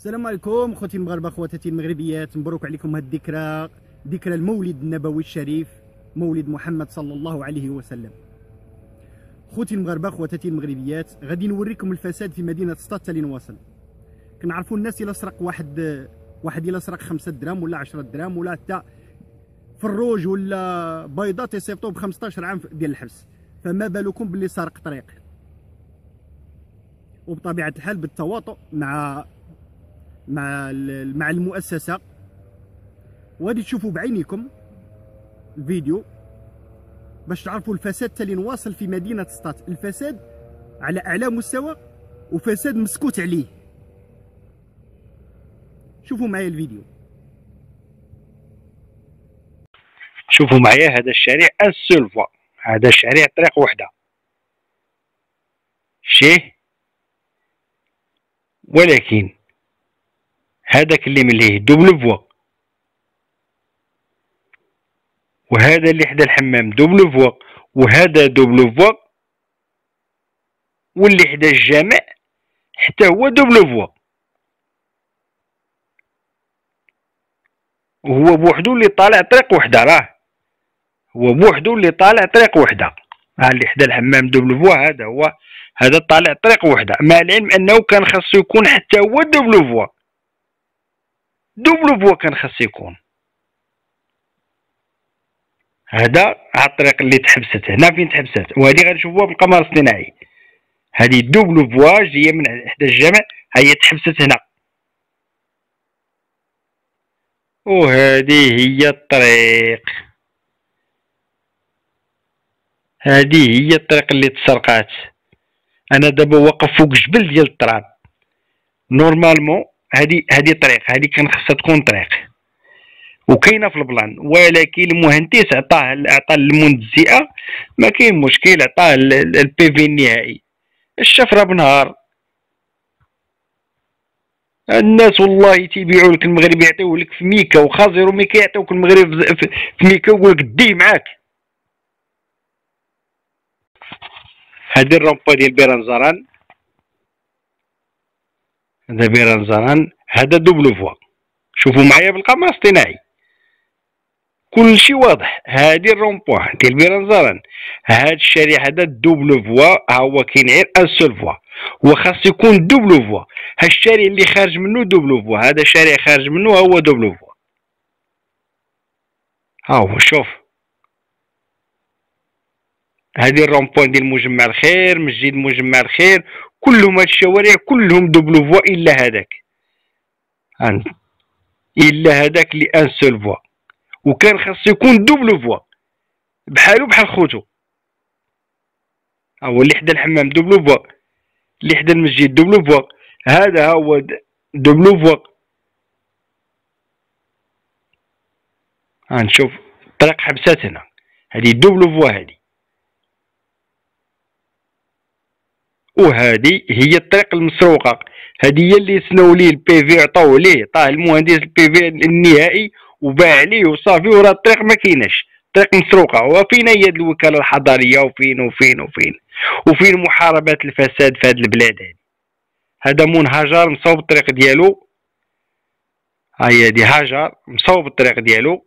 السلام عليكم خوتي المغاربه، خواتاتي المغربيات، مبروك عليكم هذه الذكرى، ذكرى المولد النبوي الشريف، مولد محمد صلى الله عليه وسلم. خوتي المغاربه، خواتاتي المغربيات، غادي نوريكم الفساد في مدينه سطات تالي نواصل. كنعرفوا الناس الا سرق واحد الا سرق 5 دراهم ولا 10 دراهم ولا حتى فروج ولا بيضه تيصيفطوه ب 15 عام ديال الحبس، فما بالكم باللي سارق طريق. وبطبيعه الحال بالتواطؤ مع المؤسسه، وغادي تشوفوا بعينيكم الفيديو باش تعرفوا الفساد تالي نواصل في مدينه سطات. الفساد على اعلى مستوى وفساد مسكوت عليه. شوفوا معايا الفيديو. شوفوا معايا هذا الشارع السلفا، هذا الشارع طريق وحده شيه، ولكن هذاك اللي مليه دوبل فوا، وهذا اللي حدا الحمام دوبل فوا، وهذا دوبل فوا، واللي حدا الجامع حتى هو دوبل فوا، وهو بوحدو اللي طالع طريق وحده. راه هو بوحدو اللي طالع طريق وحده. اللي حدا الحمام دوبل فوا هذا هو، هذا طالع طريق وحده، مع العلم انه كان خاصو يكون حتى هو دوبل فوا. دوبل فوا كان خاص يكون. هذا على الطريق اللي تحبست هنا، فين تحبست، وهذه غنشوفوها بالقمر الاصطناعي. هذه دوبل فوا جايه من حدا الجامع، هي تحبست هنا. وهذه هي الطريق، هذه هي الطريق اللي تسرقات. انا دابا واقف فوق جبل ديال التراب. نورمالمون هذه طريق، هذه كان خاصها تكون طريق وكاينه في البلان، ولكن المهندس عطاه للمنزئه ما كاين مشكل، عطاه البي في النهائي. الشفره بنهار. الناس والله تيبيعوا لك المغرب، يعطيوه لك في ميكا وخازيرو ميكا، يعطيوك المغرب في ميكا ويقول لك ديه معاك. هذه الرومبا ديال بيرانزران، هذا بيرانزران، هذا دوبل فوا. شوفوا معايا بالقمر الاصطناعي كلشي واضح. هذه الرومبوا ديال بيرانزران، هذا الشارع هذا دوبل فوا، ها هو كاين غير ان سول فوا، هو خاص يكون دوبل فوا. ها الشارع اللي خارج منه دوبل فوا، هذا الشارع خارج منه هو دوبل فوا. ها هو شوف، هذه الرومبوان ديال مجمع الخير، مسجد مجمع الخير، كلهم هاد الشوارع كلهم دوبل فوا الا هذاك، الا هذاك اللي ان سول فوا، وكان خاص يكون دوبل فوا بحالو بحال خوتو. هو اللي حدا الحمام دوبل فوا، اللي حدا المسجد دوبل فوا، هذا هو دوبل فوا. نشوف طريق حبسات هنا، هذه دوبل فوا هذه، وهذه هي الطريق المسروقه. هذه هي اللي سناو ليه البي في، عطاوه ليه، عطاه المهندس البي في النهائي وباع عليه وصافي، وراه الطريق ما كايناش، طريق مسروقه. وفين هي هاد الوكاله الحضاريه؟ وفين محاربه الفساد في هاد البلاد هادي؟ هذا منهجر مصوب الطريق ديالو، هاهي هادي هاجر مصوب الطريق ديالو.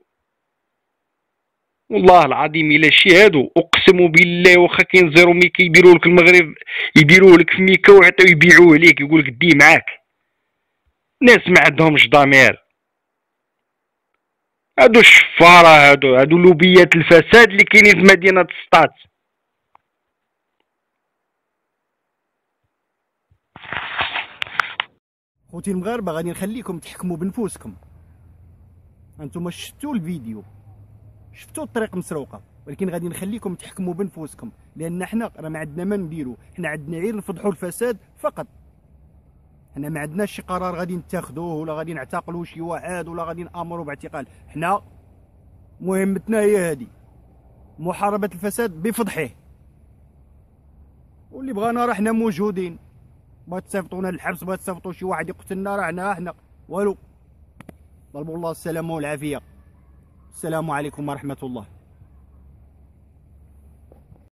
والله العظيم الا شي هادو اقسم بالله واخا كاين زيرو مي كيديروا لك المغرب، يديروه لك في ميكا وحتى يبيعوه ليك، يقول لك دي معاك. ناس ما عندهمش ضمير، هادو الشفاره، هادو لوبيات الفساد اللي كاينين في مدينه سطات. خوتي المغاربه، غادي نخليكم تحكموا بنفوسكم. انتم شفتوا الفيديو، شفتوا الطريق مسروقه، ولكن غادي نخليكم تحكموا بنفوسكم، لان حنا راه ما عندنا ما نديرو، حنا عندنا غير نفضحوا الفساد فقط. حنا ما عندناش شي قرار غادي نتاخذوه، ولا غادي نعتقلوا شي واحد، ولا غادي نامروا باعتقال. حنا مهمتنا هي هذه، محاربه الفساد بفضحه. واللي بغانا راه حنا موجودين. بغات تصيفطونا للحبس، بغات تصيفطوا شي واحد يقتلنا، راه حنا والو. طلبوا الله السلامه والعافيه. السلام عليكم ورحمه الله.